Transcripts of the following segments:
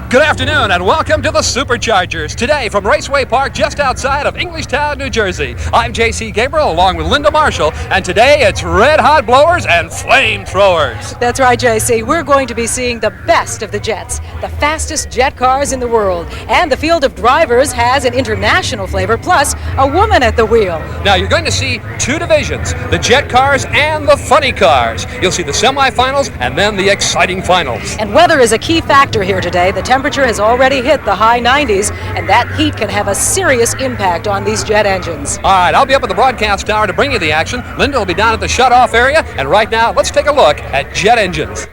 Good afternoon and welcome to the Superchargers. Today from Raceway Park just outside of Englishtown, New Jersey. I'm JC Gabriel along with Linda Marshall, and today it's red hot blowers and flamethrowers. That's right, JC. We're going to be seeing the best of the jets, the fastest jet cars in the world. And the field of drivers has an international flavor, plus a woman at the wheel. Now you're going to see two divisions, the jet cars and the funny cars. You'll see the semifinals and then the exciting finals. And weather is a key factor here today. The temperature has already hit the high 90s, and that heat can have a serious impact on these jet engines. All right, I'll be up at the broadcast tower to bring you the action. Linda will be down at the shut-off area, and right now, let's take a look at jet engines.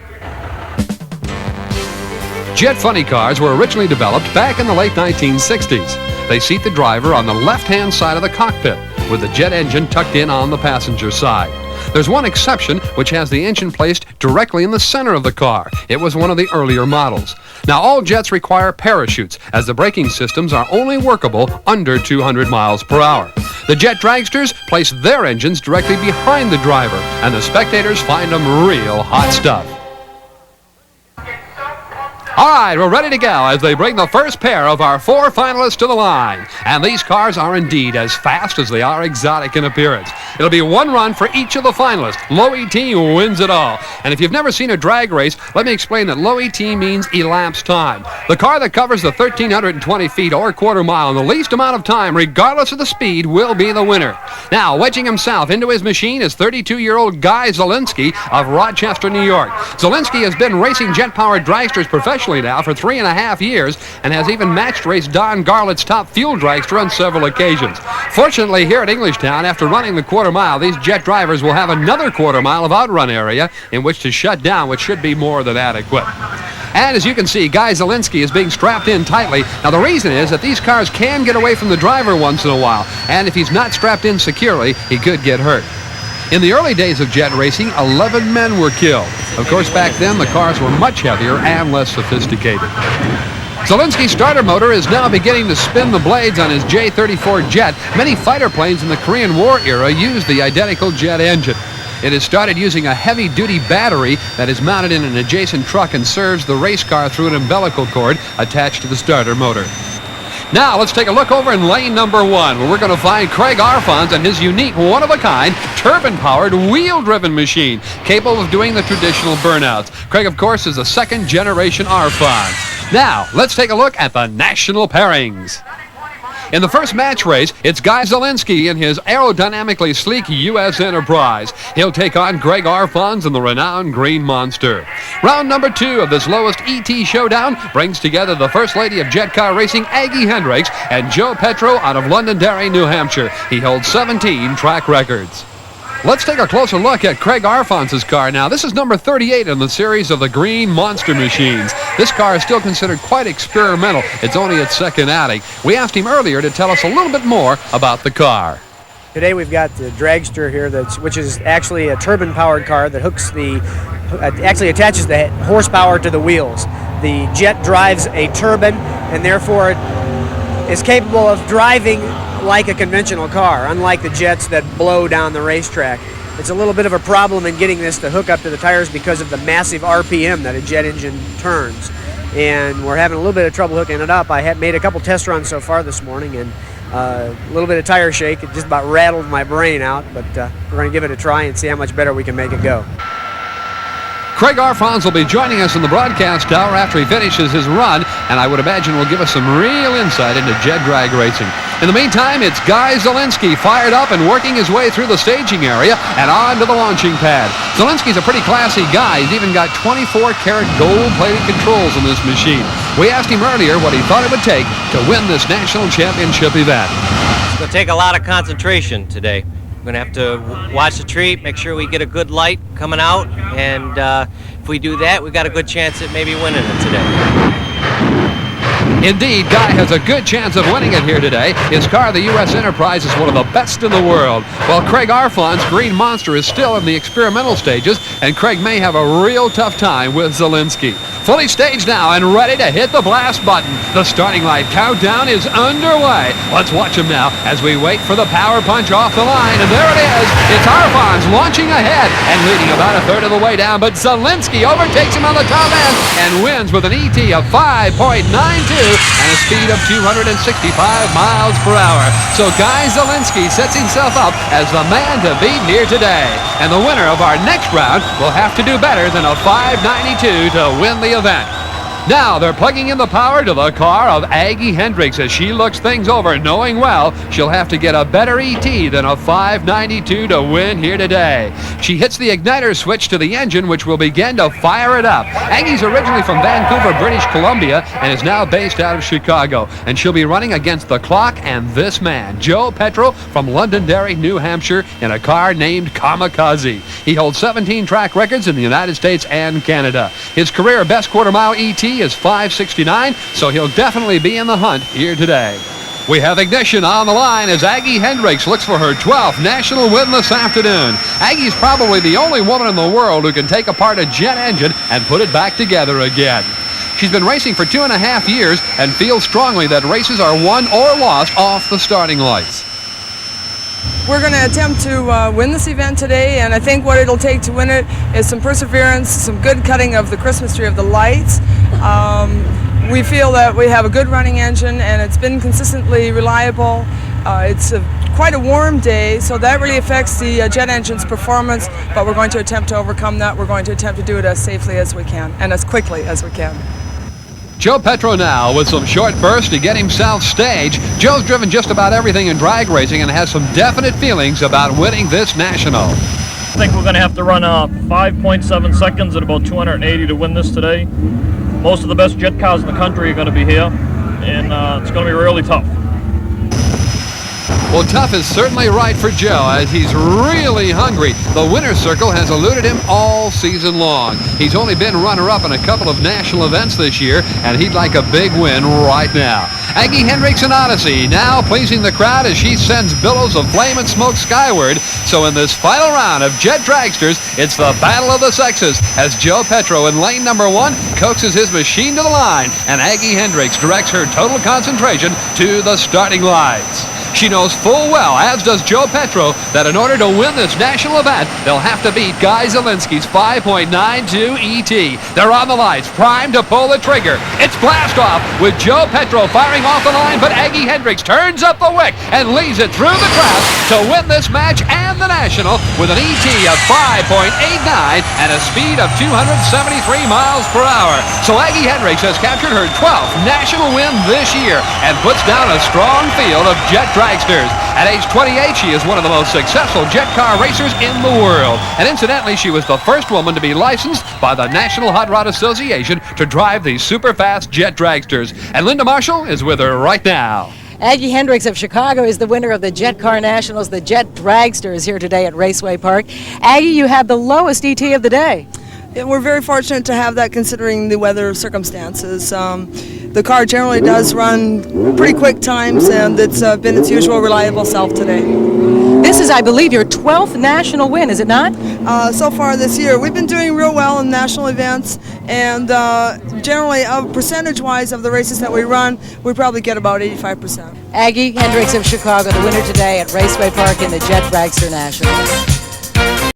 Jet funny cars were originally developed back in the late 1960s. They seat the driver on the left-hand side of the cockpit, with the jet engine tucked in on the passenger side. There's one exception, which has the engine placed directly in the center of the car. It was one of the earlier models. Now, all jets require parachutes, as the braking systems are only workable under 200 miles per hour. The jet dragsters place their engines directly behind the driver, and the spectators find them real hot stuff. All right, we're ready to go as they bring the first pair of our four finalists to the line. And these cars are indeed as fast as they are exotic in appearance. It'll be one run for each of the finalists. Low ET wins it all. And if you've never seen a drag race, let me explain that low ET means elapsed time. The car that covers the 1,320 feet or quarter mile in the least amount of time, regardless of the speed, will be the winner. Now, wedging himself into his machine is 32-year-old Guy Zielinski of Rochester, New York. Zielinski has been racing jet-powered dragsters professionally now for 3.5 years and has even matched raced Don Garlett's top fuel dragster on several occasions. Fortunately, here at Englishtown, after running the quarter mile, these jet drivers will have another quarter mile of outrun area in which to shut down, which should be more than adequate. And as you can see, Guy Zielinski is being strapped in tightly. Now, the reason is that these cars can get away from the driver once in a while, and if he's not strapped in securely, he could get hurt. In the early days of jet racing, 11 men were killed. Of course, back then, the cars were much heavier and less sophisticated. Zielinski's starter motor is now beginning to spin the blades on his J-34 jet. Many fighter planes in the Korean War era used the identical jet engine. It has started using a heavy-duty battery that is mounted in an adjacent truck and serves the race car through an umbilical cord attached to the starter motor. Now, let's take a look over in lane number 1, where we're going to find Craig Arfons and his unique, one-of-a-kind, turbine-powered, wheel-driven machine, capable of doing the traditional burnouts. Craig, of course, is a second-generation Arfons. Now, let's take a look at the national pairings. In the first match race, it's Guy Zielinski in his aerodynamically sleek U.S. Enterprise. He'll take on Greg Arfons in the renowned Green Monster. Round number 2 of this lowest ET showdown brings together the First Lady of Jet Car Racing, Aggie Hendriks, and Joe Petro out of Londonderry, New Hampshire. He holds 17 track records. Let's take a closer look at Craig Arfons' car now. This is number 38 in the series of the Green Monster machines. This car is still considered quite experimental. It's only its second outing. We asked him earlier to tell us a little bit more about the car. Today we've got the Dragster here, which is actually a turbine-powered car that actually attaches the horsepower to the wheels. The jet drives a turbine and therefore is capable of driving like a conventional car, unlike the jets that blow down the racetrack. It's a little bit of a problem in getting this to hook up to the tires because of the massive RPM that a jet engine turns. And we're having a little bit of trouble hooking it up. I have made a couple test runs so far this morning, and a little bit of tire shake. It just about rattled my brain out, but we're going to give it a try and see how much better we can make it go. Craig Arfons will be joining us in the broadcast tower after he finishes his run, and I would imagine will give us some real insight into jet drag racing. In the meantime, it's Guy Zielinski fired up and working his way through the staging area and on to the launching pad. Zielinski's a pretty classy guy. He's even got 24-karat gold-plated controls on this machine. We asked him earlier what he thought it would take to win this national championship event. It's going to take a lot of concentration today. We're going to have to watch the tree, make sure we get a good light coming out, and if we do that, we've got a good chance at maybe winning it today. Indeed, Guy has a good chance of winning it here today. His car, the U.S. Enterprise, is one of the best in the world, while Craig Arfons' Green Monster is still in the experimental stages, and Craig may have a real tough time with Zielinski. fully staged now and ready to hit the blast button. The starting light countdown is underway. Let's watch him now as we wait for the power punch off the line. And there it is. It's Arfons launching ahead and leading about a third of the way down. But Zielinski overtakes him on the top end and wins with an ET of 5.92 and a speed of 265 miles per hour. So Guy Zielinski sets himself up as the man to beat here today. And the winner of our next round will have to do better than a 5.92 to win the event. Now they're plugging in the power to the car of Aggie Hendriks as she looks things over, knowing well she'll have to get a better ET than a 5.92 to win here today. She hits the igniter switch to the engine, which will begin to fire it up. Aggie's originally from Vancouver, British Columbia, and is now based out of Chicago. And she'll be running against the clock and this man, Joe Petro from Londonderry, New Hampshire, in a car named Kamikaze. He holds 17 track records in the United States and Canada. His career best quarter-mile ET is 5.69, so he'll definitely be in the hunt here today. We have ignition on the line as Aggie Hendriks looks for her 12th national win this afternoon. Aggie's probably the only woman in the world who can take apart a jet engine and put it back together again. She's been racing for 2.5 years and feels strongly that races are won or lost off the starting lights. We're going to attempt to win this event today, and I think what it'll take to win it is some perseverance, some good cutting of the Christmas tree of the lights. We feel that we have a good running engine, and it's been consistently reliable. It's quite a warm day, so that really affects the jet engine's performance, but we're going to attempt to overcome that. We're going to attempt to do it as safely as we can and as quickly as we can. Joe Petro now with some short bursts to get himself staged. Joe's driven just about everything in drag racing and has some definite feelings about winning this national. I think we're going to have to run 5.7 seconds at about 280 to win this today. Most of the best jet cars in the country are going to be here, and it's going to be really tough. Well, tough is certainly right for Joe as he's really hungry. The winner's circle has eluded him all season long. He's only been runner-up in a couple of national events this year, and he'd like a big win right now. Aggie Hendriks and Odyssey now pleasing the crowd as she sends billows of flame and smoke skyward. So in this final round of jet dragsters, it's the battle of the sexes as Joe Petro in lane number 1 coaxes his machine to the line, and Aggie Hendriks directs her total concentration to the starting lights. She knows full well, as does Joe Petro, that in order to win this national event, they'll have to beat Guy Zielinski's 5.92 ET. They're on the lights, primed to pull the trigger. It's blast off with Joe Petro firing off the line, but Aggie Hendriks turns up the wick and leads it through the crowd to win this match and the national with an ET of 5.89 and a speed of 273 miles per hour. So Aggie Hendriks has captured her 12th national win this year and puts down a strong field of jet dragsters. At age 28, she is one of the most successful jet car racers in the world. And incidentally, she was the first woman to be licensed by the National Hot Rod Association to drive these super fast jet dragsters. And Linda Marshall is with her right now. Aggie Hendriks of Chicago is the winner of the Jet Car Nationals, the Jet Dragsters, here today at Raceway Park. Aggie, you had the lowest ET of the day. Yeah, we're very fortunate to have that considering the weather circumstances. The car generally does run pretty quick times, and it's been its usual reliable self today. This is, I believe, your 12th national win, is it not? So far this year. We've been doing real well in national events, and generally, percentage-wise of the races that we run, we probably get about 85%. Aggie Hendriks of Chicago, the winner today at Raceway Park in the Jet Dragster Nationals.